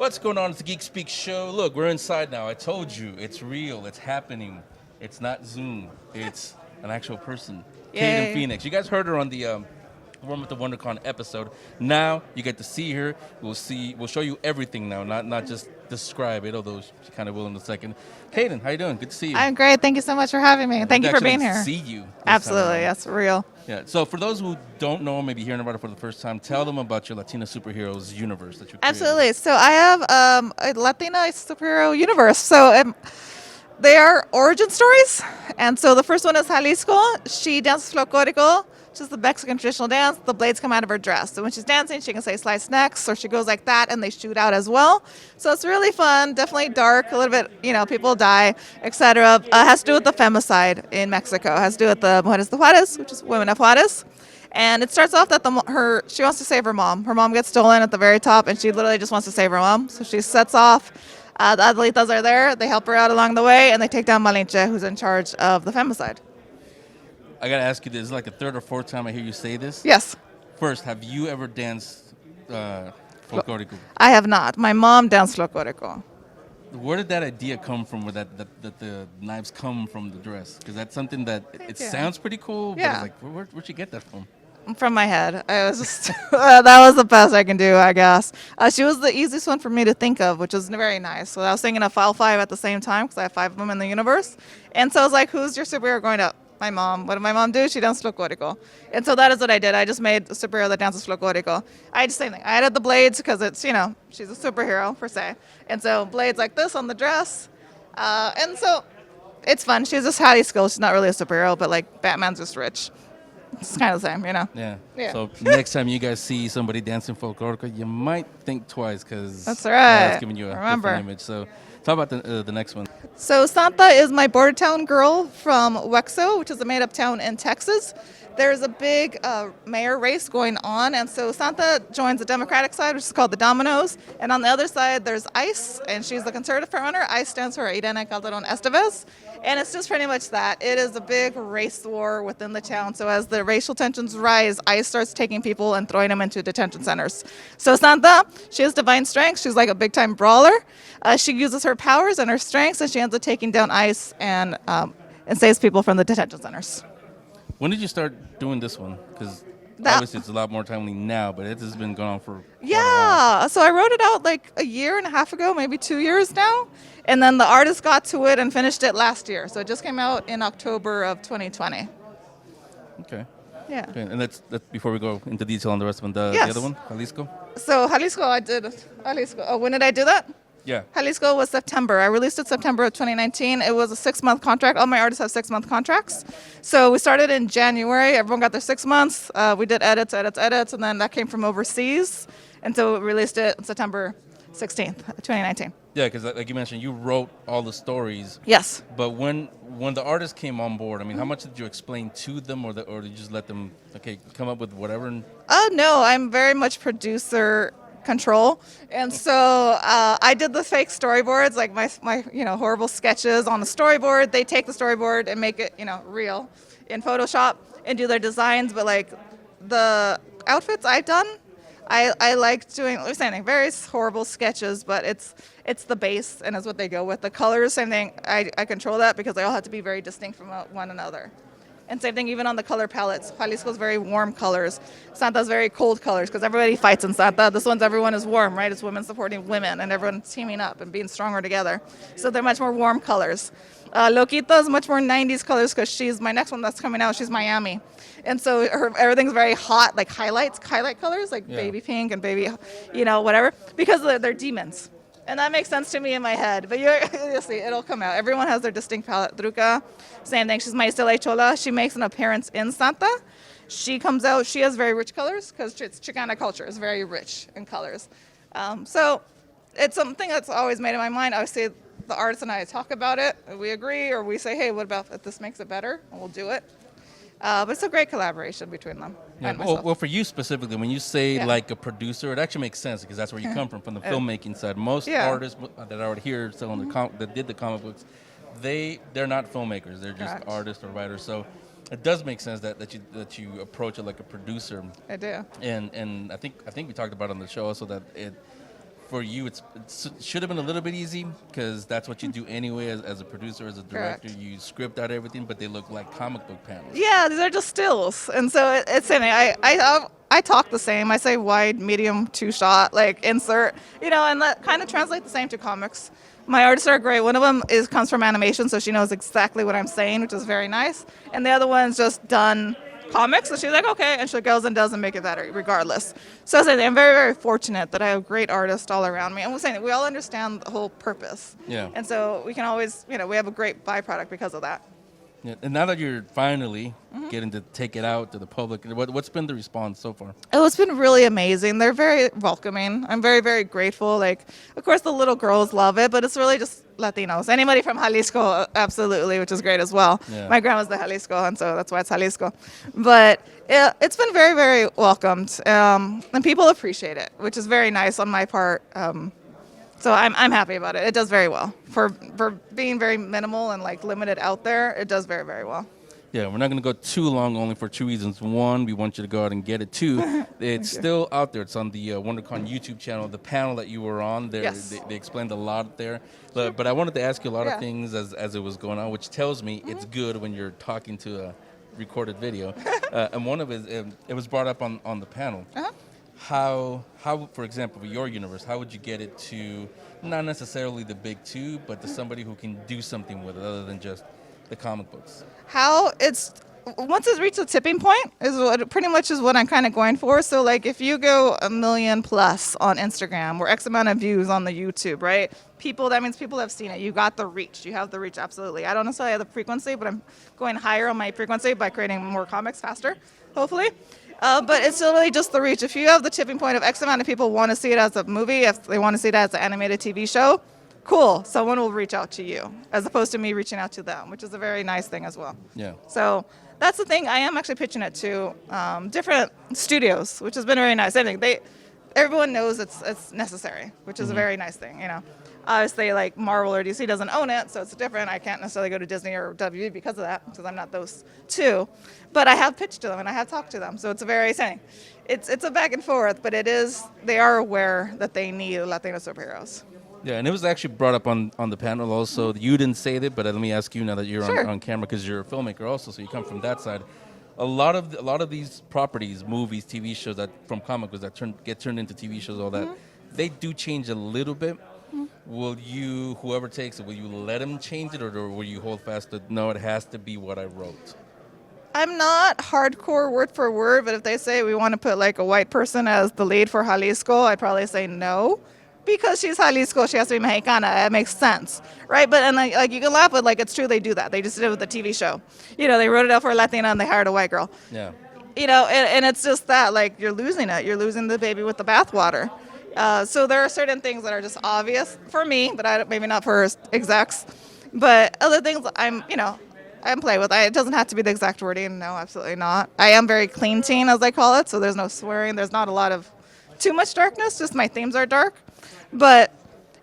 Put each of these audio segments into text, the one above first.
What's going on? It's the Geek Speak Show. Look, we're inside now. I told you, it's real. It's happening. It's not Zoom. It's an actual person. Kayden Phoenix. You guys heard her on the One with the WonderCon episode. Now you get to see her. We'll show you everything now, not just describe it, although she kind of will in a second. Kayden, how you doing? Good to see you. I'm great. Thank you so much for having me. Thank you for being here. See you. Absolutely. That's real. Yeah. So for those who don't know, maybe hearing about it for the first time, tell them about your Latina Superheroes Universe that you created. Absolutely. So I have a Latina Superhero Universe. So they are origin stories. And so the first one is Jalisco. She dances folklorico, which is the Mexican traditional dance. The blades come out of her dress. So when she's dancing, she can say slice necks, or she goes like that, and they shoot out as well. So it's really fun, definitely dark, a little bit, people die, etc. Has to do with the femicide in Mexico. Has to do with the Mujeres de Juárez, which is women of Juárez. And it starts off that she wants to save her mom. Her mom gets stolen at the very top, and she literally just wants to save her mom. So she sets off. The Adelitas are there. They help her out along the way, and they take down Malinche, who's in charge of the femicide. I got to ask you this. This is like the third or fourth time I hear you say this. Yes. First, have you ever danced folklorico? I have not. My mom danced folklorico. Where did that idea come from, where that the knives come from the dress? Because that's something that it sounds pretty cool, but it's like, where'd you get that from? From my head. I was just that was the best I can do, I guess. She was the easiest one for me to think of, which was very nice. So I was thinking of all 5 at the same time because I have 5 of them in the universe. And so I was like, who's your superhero growing up? My mom. What did my mom do? She danced folklorico. And so that is what I did. I just made a superhero that dances folklorico. I did the same thing. I added the blades because it's, she's a superhero per se. And so blades like this on the dress. And so it's fun. She has this hattie skill. She's not really a superhero, but like Batman's just rich. It's kind of the same, Yeah. So next time you guys see somebody dancing folklorico, you might think twice because that's right. That's giving you a different image. So talk about the next one. So Santa is my border town girl from Wexo, which is a made-up town in Texas. There's a big mayor race going on, and so Santa joins the Democratic side, which is called the Dominoes, and on the other side there's ICE, and she's the conservative frontrunner. ICE stands for Irene Calderon Estevez, and it's just pretty much that. It is a big race war within the town, so as the racial tensions rise, ICE starts taking people and throwing them into detention centers. So Santa, she has divine strength. She's like a big-time brawler. She uses her powers and her strengths, and she ends up taking down ICE and saves people from the detention centers. When did you start doing this one? Because obviously it's a lot more timely now, but it has been going on for quite a while. So I wrote it out like a year and a half ago, maybe 2 years now. And then the artist got to it and finished it last year. So it just came out in October of 2020. Okay. Yeah. Okay. And that's before we go into detail on the rest of them. The other one, Jalisco? So Jalisco, I did Jalisco. Oh, when did I do that? Yeah. Jalisco was September. I released it September of 2019. It was a 6-month contract. All my artists have 6-month contracts. So we started in January. Everyone got their 6 months. We did edits, and then that came from overseas. And so we released it on September 16th, 2019. Yeah, because like you mentioned, you wrote all the stories. Yes. But when the artists came on board, I mean, how much did you explain to them, or did you just let them, come up with whatever? No, I'm very much producer control, and so I did the fake storyboards, like my horrible sketches on the storyboard. They take the storyboard and make it real in Photoshop and do their designs. But like the outfits I've done, I like doing very horrible sketches, but it's the base and it's what they go with. The colors, same thing. I control that because they all have to be very distinct from one another. And same thing even on the color palettes. Jalisco's very warm colors. Santa's very cold colors because everybody fights in Santa. This one's everyone is warm, right? It's women supporting women and everyone's teaming up and being stronger together. So they're much more warm colors. Loquita's much more 90s colors because she's my next one that's coming out. She's Miami. And so everything's very hot, like highlight colors, like baby pink and baby, whatever, because they're demons. And that makes sense to me in my head. But you'll see, it'll come out. Everyone has their distinct palette. Druka, same thing. She's Maestra La Chola. She makes an appearance in Santa. She comes out. She has very rich colors because it's Chicana culture. It's very rich in colors. So it's something that's always made in my mind. Obviously, the artist and I talk about it. We agree, or we say, hey, what about if this makes it better? And we'll do it. But it's a great collaboration between them and myself. Well, for you specifically, when you say like a producer, it actually makes sense because that's where you come from the filmmaking side. Most artists that are here selling that did the comic books, they're not filmmakers. They're just artists or writers. So it does make sense that you approach it like a producer. I do. And I think we talked about on the show also that for you, it should have been a little bit easy because that's what you do anyway as a producer, as a director. Correct. You script out everything, but they look like comic book panels. Yeah, these are just stills, and so it's in it. I talk the same. I say wide, medium, two shot, like insert, and that kind of translates the same to comics. My artists are great. One of them comes from animation, so she knows exactly what I'm saying, which is very nice. And the other one's just done comics, so she's like, okay, and she goes and does and make it better regardless. So I'm very, very fortunate that I have great artists all around me. And we're saying that we all understand the whole purpose. Yeah. And so we can always, we have a great byproduct because of that. Yeah. And now that you're finally getting to take it out to the public, what's been the response so far? Oh, it's been really amazing. They're very welcoming. I'm very, very grateful. Like, of course, the little girls love it, but it's really just Latinos. Anybody from Jalisco, absolutely, which is great as well. Yeah. My grandma's the Jalisco, and so that's why it's Jalisco. But it's been very, very welcomed, and people appreciate it, which is very nice on my part. So I'm happy about it. It does very well. For being very minimal and like limited out there, it does very, very well. Yeah, we're not going to go too long, only for two reasons. One, we want you to go out and get it. Two, it's still out there. It's on the WonderCon YouTube channel. The panel that you were on, there, Yes. they explained a lot there. But I wanted to ask you a lot of things as it was going on, which tells me it's good when you're talking to a recorded video. And one of it was brought up on the panel. How, for example, with your universe, how would you get it to not necessarily the big two, but to somebody who can do something with it other than just the comic books? Once it's reached a tipping point is what pretty much is what I'm kind of going for. So like if you go 1 million plus on Instagram or X amount of views on the YouTube, right? That means people have seen it. You got the reach. You have the reach, absolutely. I don't necessarily have the frequency, but I'm going higher on my frequency by creating more comics faster, hopefully. But it's really just the reach. If you have the tipping point of X amount of people want to see it as a movie, if they want to see it as an animated TV show, cool. Someone will reach out to you as opposed to me reaching out to them, which is a very nice thing as well. Yeah. So that's the thing. I am actually pitching it to different studios, which has been very nice. I think everyone knows it's necessary, which is a very nice thing. Obviously, like Marvel or DC doesn't own it, so it's different. I can't necessarily go to Disney or WB because of that, because I'm not those two. But I have pitched to them and I have talked to them, so it's a very saying. It's a back and forth, but they are aware that they need Latina superheroes. Yeah, and it was actually brought up on the panel also. You didn't say that, but let me ask you now that you're on camera, because you're a filmmaker also, so you come from that side. A lot of these properties, movies, TV shows that from comic books that get turned into TV shows, all that, they do change a little bit. Will you, whoever takes it, will you let them change it, or will you hold fast to, no, it has to be what I wrote? I'm not hardcore word for word, but if they say we want to put like a white person as the lead for Jalisco, I'd probably say no. Because she's Jalisco, she has to be Mexicana. It makes sense, right? But and like you can laugh, but like it's true they do that. They just did it with the TV show. They wrote it out for a Latina and they hired a white girl. Yeah. And it's just that like you're losing it. You're losing the baby with the bathwater. So there are certain things that are just obvious for me, but maybe not for execs. But other things I'm play with. It doesn't have to be the exact wording. No, absolutely not. I am very clean teen, as I call it. So there's no swearing. There's not a lot of too much darkness. Just my themes are dark. But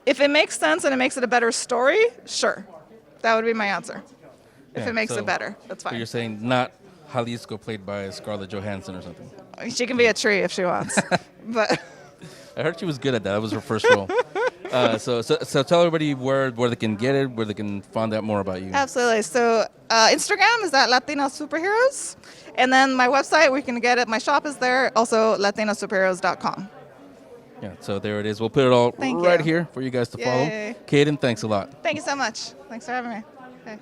if it makes sense and it makes it a better story, sure. That would be my answer. If it makes it better, that's fine. So you're saying not Jalisco played by Scarlett Johansson or something? She can be a tree if she wants. But I heard she was good at that. That was her first role. So tell everybody where they can get it, where they can find out more about you. Absolutely. So Instagram is at Latina Superheroes. And then my website, we can get it. My shop is there. Also, latinasuperheroes.com. Yeah, so there it is. We'll put it all right here for you guys to follow. Kayden, thanks a lot. Thank you so much. Thanks for having me. Okay.